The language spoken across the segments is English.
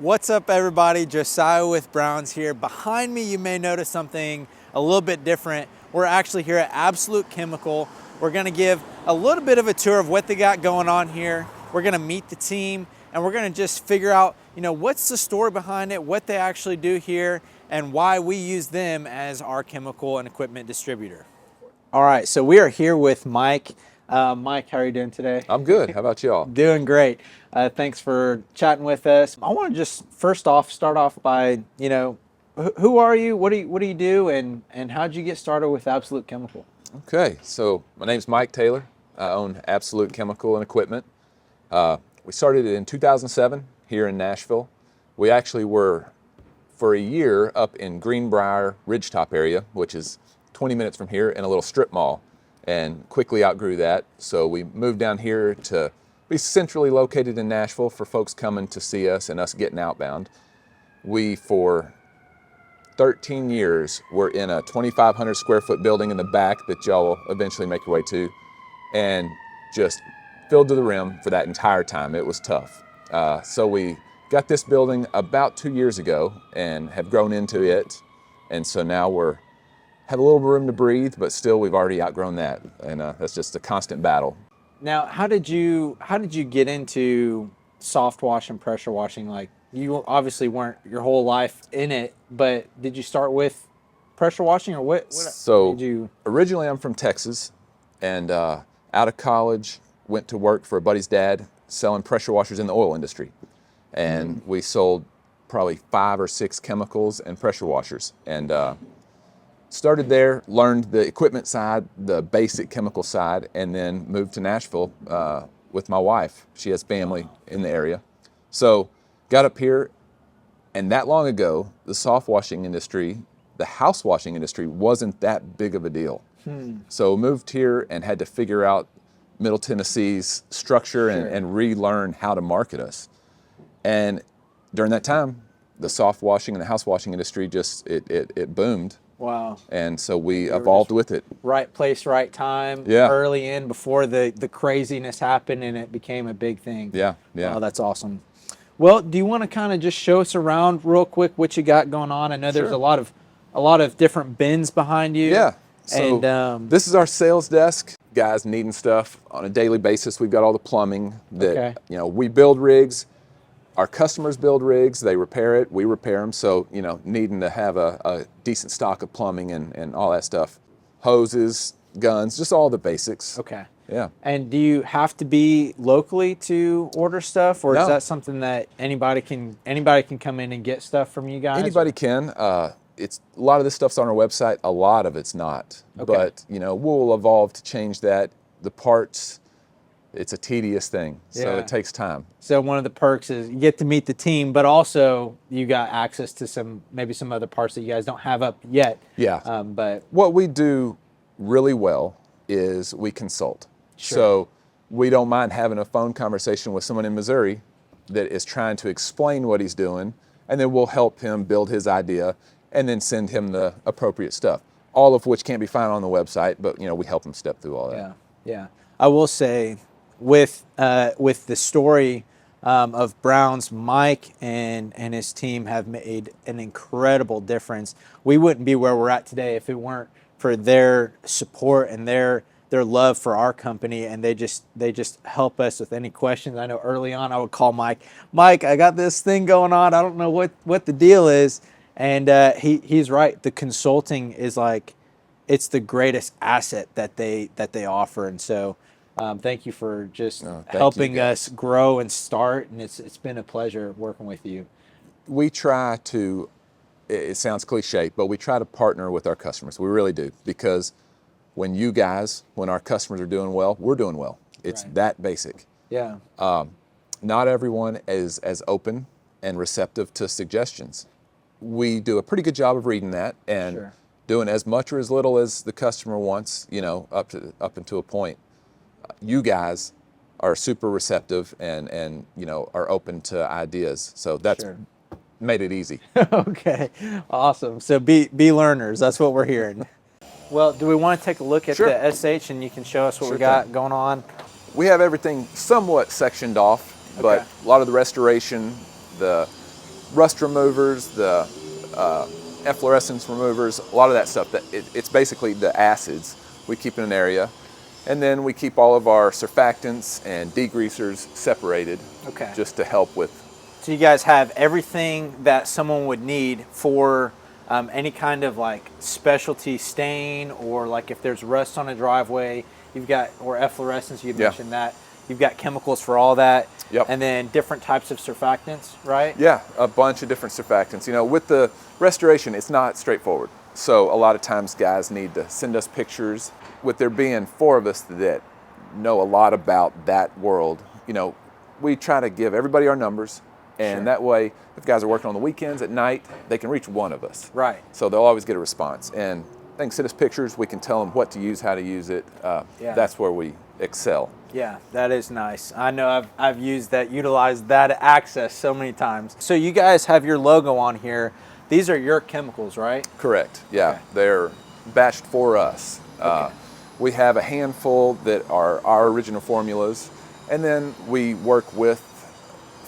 What's up, everybody? Josiah with Browns here. Behind me, you may notice something a little bit different. We're actually here at Absolute Chemical. We're gonna give a little bit of a tour of what they got going on here. We're gonna meet the team and we're gonna just figure out, what's the story behind it, what they actually do here, and why we use them as our chemical and equipment distributor. All right, so we are here with Mike. Mike, how are you doing today? I'm good. How about y'all? Doing great. Thanks for chatting with us. I want to just first off start off by, who are you? What do you do? And how'd you get started with Absolute Chemical? Okay, so my name's Mike Taylor. I own Absolute Chemical and Equipment. We started it in 2007 here in Nashville. We actually were for a year up in Greenbrier Ridgetop area, which is 20 minutes from here, in a little strip mall, and quickly outgrew that. So we moved down here to be centrally located in Nashville for folks coming to see us and us getting outbound. We, for 13 years, were in a 2,500 square foot building in the back that y'all will eventually make your way to, and just filled to the rim for that entire time. It was tough. So we got this building about 2 years ago and have grown into it. And so now have a little room to breathe, but still we've already outgrown that. And that's just a constant battle. Now, how did you get into soft wash and pressure washing? Like, you obviously weren't your whole life in it, but did you start with pressure washing, or what So did you? Originally I'm from Texas, and out of college went to work for a buddy's dad selling pressure washers in the oil industry. And we sold probably 5 or 6 chemicals and pressure washers. And started there, learned the equipment side, the basic chemical side, and then moved to Nashville with my wife. She has family in the area. So got up here, and that long ago, the soft washing industry, the house washing industry, wasn't that big of a deal. So moved here and had to figure out Middle Tennessee's structure and relearn how to market us. And during that time, the soft washing and the house washing industry it boomed. Wow. And so we evolved with it. Right place, right time, Yeah. early in, before the craziness happened and it became a big thing. Yeah, yeah. Oh, that's awesome. Well, do you want to kind of just show us around real quick what you got going on? I know there's Sure. a lot of different bins behind you. Yeah. So And this is our sales desk. Guys needing stuff on a daily basis. We've got all the plumbing that, Okay. We build rigs. Our customers build rigs, they repair it, we repair them. So, needing to have a decent stock of plumbing and all that stuff. Hoses, guns, just all the basics. Okay. Yeah. And do you have to be locally to order stuff, or is No. that something that anybody can come in and get stuff from you guys? Anybody can. It's a lot of this stuff's on our website. A lot of it's not. Okay. But we'll evolve to change that. The parts, it's a tedious thing, so Yeah. it takes time. So one of the perks is you get to meet the team, but also you got access to maybe some other parts that you guys don't have up yet. Yeah. But What we do really well is we consult. Sure. So we don't mind having a phone conversation with someone in Missouri that is trying to explain what he's doing, and then we'll help him build his idea and then send him the appropriate stuff, all of which can't be found on the website, but we help him step through all that. yeah. I will say, with the story of Browns, Mike and his team have made an incredible difference. We wouldn't be where we're at today if it weren't for their support and their love for our company, and they just help us with any questions. I know early on I would call Mike, I got this thing going on, I don't know what the deal is, and he's right. The consulting is it's the greatest asset that they offer, and so thank you for just helping us grow and start, and it's been a pleasure working with you. We try to, it sounds cliche, but we try to partner with our customers. We really do, because when our customers are doing well, we're doing well. It's Right. that basic. Yeah. Not everyone is as open and receptive to suggestions. We do a pretty good job of reading that and Sure. doing as much or as little as the customer wants, up until a point. You guys are super receptive and are open to ideas. So that's Sure. made it easy. Okay, awesome. So be learners. That's what we're hearing. Well, do we want to take a look at Sure. the SH, and you can show us what Sure we got thing. going on? We have everything somewhat sectioned off, but Okay. a lot of the restoration, the rust removers, the efflorescence removers, a lot of that stuff. It's basically the acids we keep in an area. And then we keep all of our surfactants and degreasers separated, Okay. just to help with. So you guys have everything that someone would need for any kind of like specialty stain, or like if there's rust on a driveway, you've got, or efflorescence, you mentioned that. You've got chemicals for all that. Yep. And then different types of surfactants, right? Yeah, a bunch of different surfactants. You know, with the restoration, it's not straightforward. So a lot of times guys need to send us pictures. With there being 4 of us that know a lot about that world, you know, we try to give everybody our numbers. And that way, if guys are working on the weekends at night, they can reach one of us. Right. So they'll always get a response. And they can send us pictures. We can tell them what to use, how to use it. That's where we excel. Yeah, that is nice. I know I've utilized that access so many times. So you guys have your logo on here. These are your chemicals, right? Correct. Yeah, Okay. they're batched for us. Okay. We have a handful that are our original formulas, and then we work with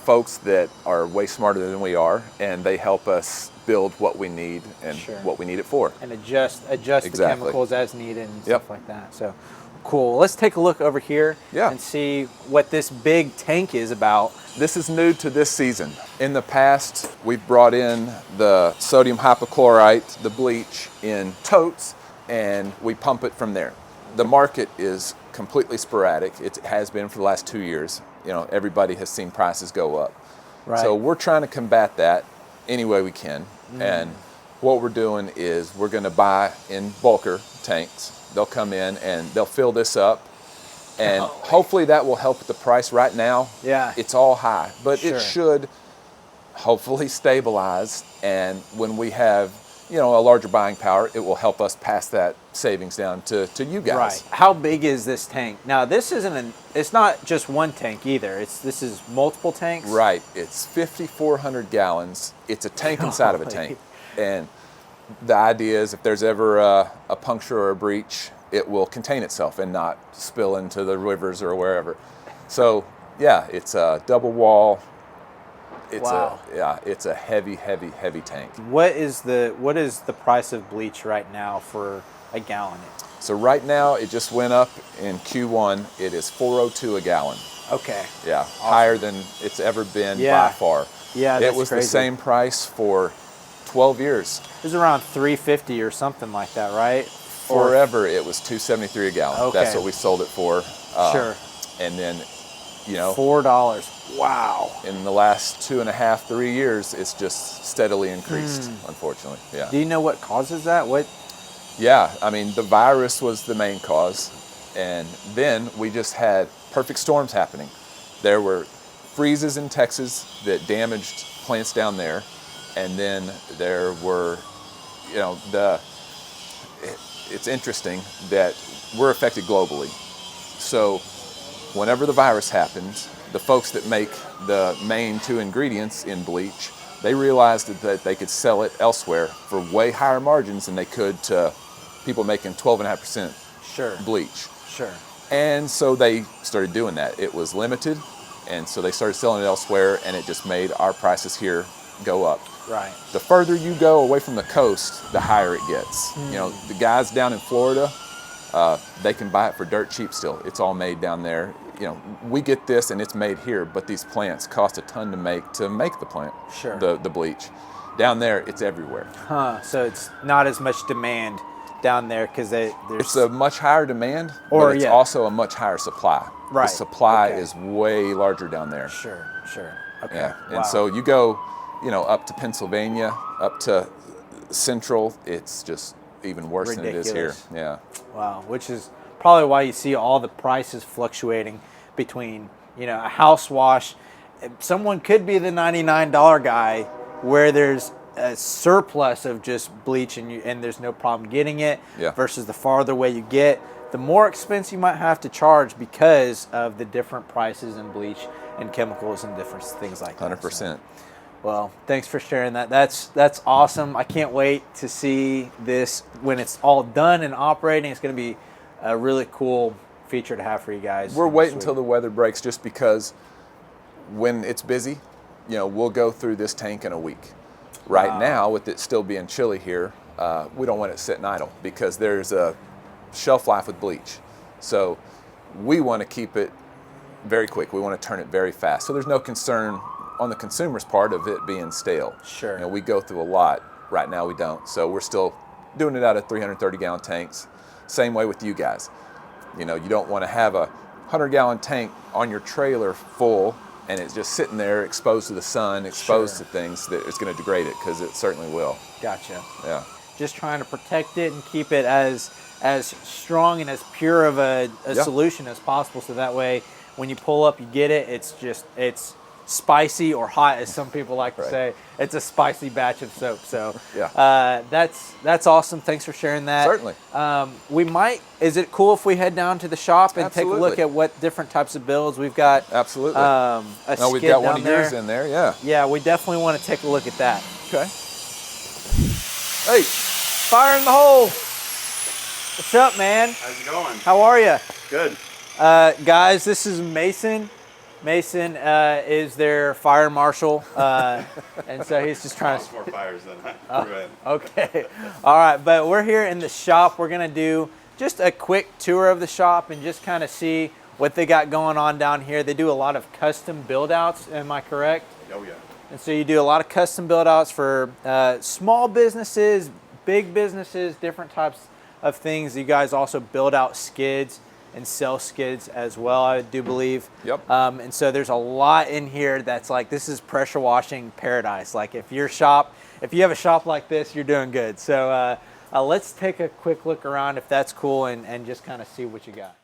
folks that are way smarter than we are, and they help us build what we need and what we need it for. And adjust the chemicals as needed and stuff like that. So cool. Let's take a look over here and see what this big tank is about. This is new to this season. In the past, we've brought in the sodium hypochlorite, the bleach, in totes, and we pump it from there. The market is completely sporadic. It has been for the last 2 years. You know, everybody has seen prices go up. Right. So we're trying to combat that any way we can. And what we're doing is we're going to buy in bulker tanks. They'll come in and they'll fill this up. And hopefully that will help with the price. Right now, it's all high. But it should hopefully stabilize. And when we have, you know, a larger buying power, it will help us pass that savings down to you guys. Right. How big is this tank? Now, this isn't it's not just one tank either. This is multiple tanks. Right. It's 5,400 gallons. It's a tank inside of a tank. And the idea is if there's ever a puncture or a breach, it will contain itself and not spill into the rivers or wherever. So, yeah, it's a double wall. It's it's a heavy, heavy, heavy tank. What is the price of bleach right now for a gallon? So right now it just went up in Q1. It is $4.02 a gallon. Okay. Yeah, higher than it's ever been by far. Yeah, that's it was crazy. the same price for 12 years. It was around $3.50 or something like that, right? Forever it was $2.73 a gallon. Okay. That's what we sold it for. Sure. And then, you know, $4. Wow. in the last 2.5, 3 years, it's just steadily increased, unfortunately. Yeah. Do you know what causes that? Yeah, I mean, the virus was the main cause. And then we just had perfect storms happening. There were freezes in Texas that damaged plants down there. And then there were, you know, it's interesting that we're affected globally. So whenever the virus happened, the folks that make the main 2 ingredients in bleach, they realized that they could sell it elsewhere for way higher margins than they could to people making 12.5% bleach. Sure. And so they started doing that. It was limited, and so they started selling it elsewhere, and it just made our prices here go up. Right. The further you go away from the coast, the higher it gets. You know, the guys down in Florida, they can buy it for dirt cheap still. It's all made down there. You know, we get this and it's made here, but these plants cost a ton to make the plant, the bleach. Down there, it's everywhere. So it's not as much demand down there because there's... It's a much higher demand, but it's also a much higher supply. Right. The supply is way larger down there. Sure. Okay. Yeah. And so you go, you know, up to Pennsylvania, up to Central, it's just even worse than it is here. Yeah. Wow. Which is probably why you see all the prices fluctuating between, you know, a house wash. Someone could be the $99 guy where there's a surplus of just bleach and there's no problem getting it versus the farther away you get, the more expense you might have to charge because of the different prices in bleach and chemicals and different things like that. 100%. So, well, thanks for sharing that. That's awesome. I can't wait to see this when it's all done and operating. It's going to be a really cool feature to have for you guys. We're waiting until the weather breaks just because when it's busy, we'll go through this tank in a week. Right now, with it still being chilly here, we don't want it sitting idle because there's a shelf life with bleach. So we want to keep it very quick. We want to turn it very fast. So there's no concern on the consumer's part of it being stale. Sure. We go through a lot. Right now we don't. So we're still doing it out of 330-gallon tanks. Same way with you guys. You don't want to have a 100-gallon tank on your trailer full and it's just sitting there exposed to the sun, exposed to things that it's going to degrade it, because it certainly will. Gotcha. Yeah. Just trying to protect it and keep it as strong and as pure of a solution as possible, so that way when you pull up, you get it. It's spicy or hot, as some people like to say. It's a spicy batch of soap. So that's awesome. Thanks for sharing that. Certainly. Is it cool if we head down to the shop and Absolutely. take a look at what different types of builds we've got? Absolutely. We've got one of yours in there. Yeah. Yeah, we definitely want to take a look at that. Okay. Hey, fire in the hole. What's up, man? How's it going? How are you? Good. Guys, this is Mason. Mason is their fire marshal, and so he's just trying to... more fires than I Okay. All right, but we're here in the shop. We're going to do just a quick tour of the shop and just kind of see what they got going on down here. They do a lot of custom build-outs, am I correct? Oh, yeah. And so you do a lot of custom build-outs for small businesses, big businesses, different types of things. You guys also build out skids and sell skids as well, I do believe. Yep. And so there's a lot in here that's like, this is pressure washing paradise. Like if you have a shop like this, you're doing good. So let's take a quick look around if that's cool and just kind of see what you got.